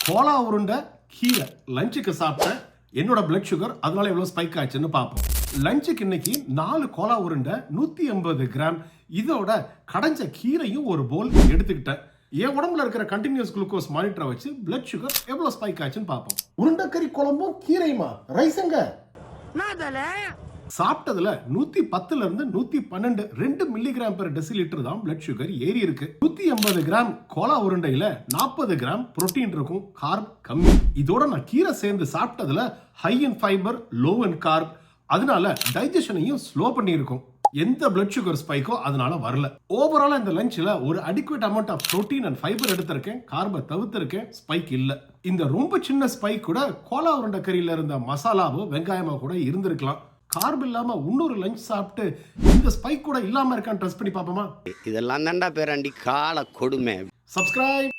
Cola உருண்டை கீரை லஞ்சுக்கு சாப்பிட்டேன். என்னோட பிளட் சுகர் அதனால எவ்வளவு ஸ்பைக் ஆச்சுன்னு பார்ப்போம். லஞ்சுக்கு இன்னைக்கு 4 கோலா உருண்டை 180 கிராம் இதோட கடைஞ்ச கீரையும் ஒரு போல் எடுத்துக்கிட்டேன். என் உடம்புல இருக்கிற கண்டினியூஸ் குளுக்கோஸ் மானிட்டரை வச்சு பிளட் சுகர் எவ்வளவு ஸ்பைக் ஆச்சுன்னு பார்ப்போம். உருண்டைக்கறி குழம்பும் கீரையுமா ரைஸுங்க சாப்பிட்டதுல 110 இருந்து 112 2 மில்லிகிராம் பெர் டெசிலிட்டர் தான் பிளட் சுகர் ஏறி இருக்கு. 180 கிராம் கோலா உருண்டையில 40 கிராம் புரோட்டீன் இருக்கும், கார்ப் கம்மி. இதோட நான் கீரை சேர்ந்து சாப்பிட்டதுல high in fibre low in carb, அதனால டைஜஷனையும் ஸ்லோ பண்ணி இருக்கும். எந்த பிளட் சுகர் ஸ்பைக்கோ அதனால வரல. ஓவராலா இந்த லஞ்ச்ல ஒரு adequate amount of protein and fibre எடுத்திருக்கேன், கார்பை தவிர்த்திருக்கேன், ஸ்பைக் இல்ல. இந்த ரொம்ப சின்ன ஸ்பைக் கூட கோலா உருண்டை கறியில இருந்த மசாலாவோ வெங்காயமா கூட இருந்திருக்கலாம். கார்ப் இல்லாம இன்னொரு லஞ்ச் சாப்பிட்டு இந்த ஸ்பைக் கூட இல்லாம இருக்கான்னு டெஸ்ட் பண்ணி பாப்போமா? இதெல்லாம் தான்டா பேராண்டி கால கொடுமை. சப்ஸ்கிரைப்.